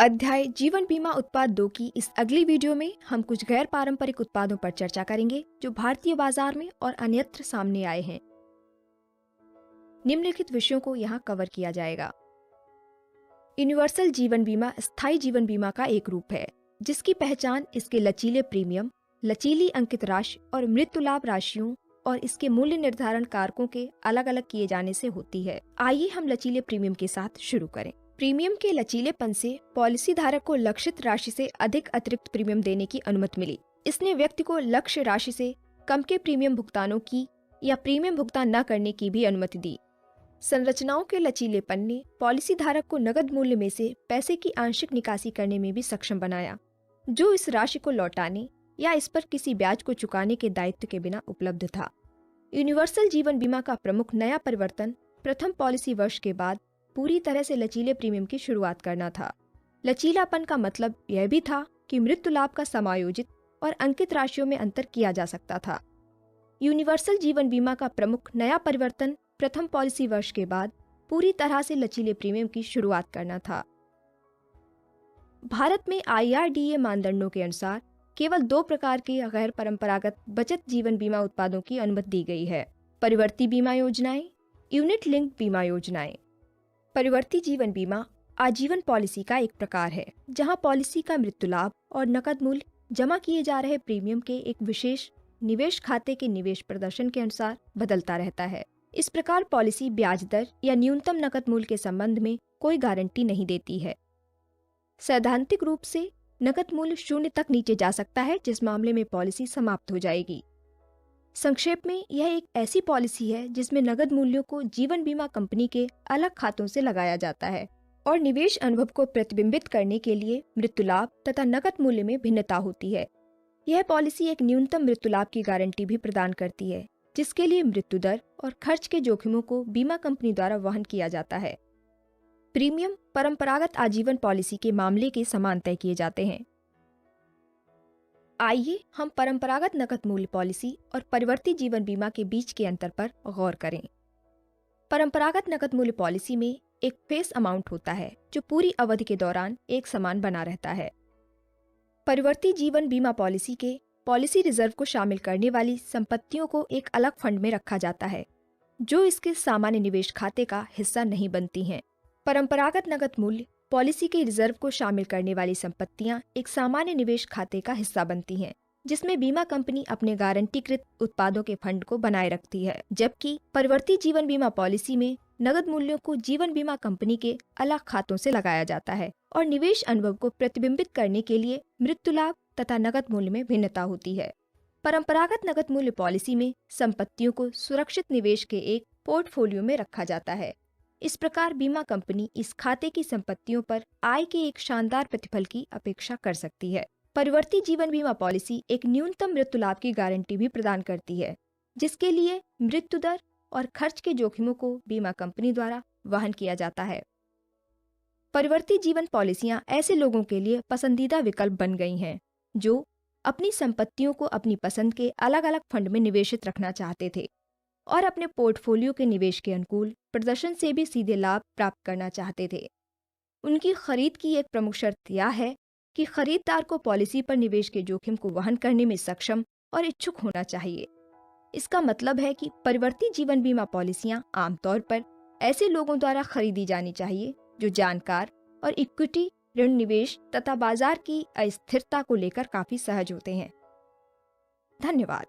अध्याय जीवन बीमा उत्पाद 2 की इस अगली वीडियो में हम कुछ गैर पारंपरिक उत्पादों पर चर्चा करेंगे जो भारतीय बाजार में और अन्यत्र सामने आए हैं। निम्नलिखित विषयों को यहाँ कवर किया जाएगा। यूनिवर्सल जीवन बीमा स्थायी जीवन बीमा का एक रूप है जिसकी पहचान इसके लचीले प्रीमियम, लचीली अंकित राशि और मृत्यु लाभ राशियों और इसके मूल्य निर्धारण कारकों के अलग अलग किए जाने से होती है। आइए हम लचीले प्रीमियम के साथ शुरू करें। प्रीमियम के लचीलेपन से पॉलिसी धारक को लक्षित राशि से अधिक अतिरिक्त प्रीमियम देने की अनुमति मिली। इसने व्यक्ति को लक्ष्य राशि से कम के प्रीमियम भुगतानों की या प्रीमियम भुगतान न करने की भी अनुमति दी। संरचनाओं के लचीलेपन ने पॉलिसी धारक को नकद मूल्य में से पैसे की आंशिक निकासी करने में भी सक्षम बनाया, जो इस राशि को लौटाने या इस पर किसी ब्याज को चुकाने के दायित्व के बिना उपलब्ध था। यूनिवर्सल जीवन बीमा का प्रमुख नया परिवर्तन प्रथम पॉलिसी वर्ष के बाद पूरी तरह से लचीले प्रीमियम की शुरुआत करना था। लचीलापन का मतलब यह भी था कि मृत्यु लाभ का समायोजित और अंकित राशियों में अंतर किया जा सकता था। यूनिवर्सल जीवन बीमा का प्रमुख नया परिवर्तन प्रथम पॉलिसी वर्ष के बाद पूरी तरह से लचीले प्रीमियम की शुरुआत करना था। भारत में IRDA मानदंडों के अनुसार केवल 2 प्रकार के गैर परंपरागत बचत जीवन बीमा उत्पादों की अनुमति दी गई है: परिवर्ती बीमा योजनाएं, यूनिट लिंक्ड बीमा योजनाएं। परिवर्ती जीवन बीमा आजीवन पॉलिसी का एक प्रकार है जहां पॉलिसी का मृत्यु लाभ और नकद मूल्य जमा किए जा रहे प्रीमियम के एक विशेष निवेश खाते के निवेश प्रदर्शन के अनुसार बदलता रहता है। इस प्रकार पॉलिसी ब्याज दर या न्यूनतम नकद मूल्य के संबंध में कोई गारंटी नहीं देती है। सैद्धांतिक रूप से नकद मूल्य 0 तक नीचे जा सकता है, जिस मामले में पॉलिसी समाप्त हो जाएगी। संक्षेप में यह एक ऐसी पॉलिसी है जिसमें नकद मूल्यों को जीवन बीमा कंपनी के अलग खातों से लगाया जाता है और निवेश अनुभव को प्रतिबिंबित करने के लिए मृत्यु लाभ तथा नकद मूल्य में भिन्नता होती है। यह पॉलिसी एक न्यूनतम मृत्यु लाभ की गारंटी भी प्रदान करती है, जिसके लिए मृत्यु दर और खर्च के जोखिमों को बीमा कंपनी द्वारा वहन किया जाता है। प्रीमियम परंपरागत आजीवन पॉलिसी के मामले के समान तय किए जाते हैं। आइए हम परंपरागत नकद मूल्य पॉलिसी और परिवर्ती जीवन बीमा के बीच के अंतर पर गौर करें। परंपरागत नकद मूल्य पॉलिसी में एक फेस अमाउंट होता है जो पूरी अवधि के दौरान एक समान बना रहता है। परिवर्ती जीवन बीमा पॉलिसी के पॉलिसी रिजर्व को शामिल करने वाली संपत्तियों को एक अलग फंड में रखा जाता है, जो इसके सामान्य निवेश खाते का हिस्सा नहीं बनती हैं। परंपरागत नकद मूल्य पॉलिसी के रिजर्व को शामिल करने वाली संपत्तियां एक सामान्य निवेश खाते का हिस्सा बनती हैं, जिसमें बीमा कंपनी अपने गारंटीकृत उत्पादों के फंड को बनाए रखती है, जबकि परिवर्ती जीवन बीमा पॉलिसी में नकद मूल्यों को जीवन बीमा कंपनी के अलग खातों से लगाया जाता है और निवेश अनुभव को प्रतिबिंबित करने के लिए मृत्यु लाभ तथा नकद मूल्य में भिन्नता होती है। परंपरागत नकद मूल्य पॉलिसी में संपत्तियों को सुरक्षित निवेश के एक पोर्टफोलियो में रखा जाता है। इस प्रकार बीमा कंपनी इस खाते की संपत्तियों पर आय के एक शानदार प्रतिफल की अपेक्षा कर सकती है। परिवर्ती जीवन बीमा पॉलिसी एक न्यूनतम मृत्यु लाभ की गारंटी भी प्रदान करती है, जिसके लिए मृत्यु दर और खर्च के जोखिमों को बीमा कंपनी द्वारा वहन किया जाता है। परिवर्ती जीवन पॉलिसियां ऐसे लोगों के लिए पसंदीदा विकल्प बन गई हैं जो अपनी संपत्तियों को अपनी पसंद के अलग अलग फंड में निवेशित रखना चाहते थे और अपने पोर्टफोलियो के निवेश के अनुकूल प्रदर्शन से भी सीधे लाभ प्राप्त करना चाहते थे। उनकी खरीद की एक प्रमुख शर्त यह है कि खरीदार को पॉलिसी पर निवेश के जोखिम को वहन करने में सक्षम और इच्छुक होना चाहिए। इसका मतलब है कि परिवर्ती जीवन बीमा पॉलिसियां आमतौर पर ऐसे लोगों द्वारा खरीदी जानी चाहिए जो जानकार और इक्विटी, ऋण निवेश तथा बाजार की अस्थिरता को लेकर काफी सहज होते हैं। धन्यवाद।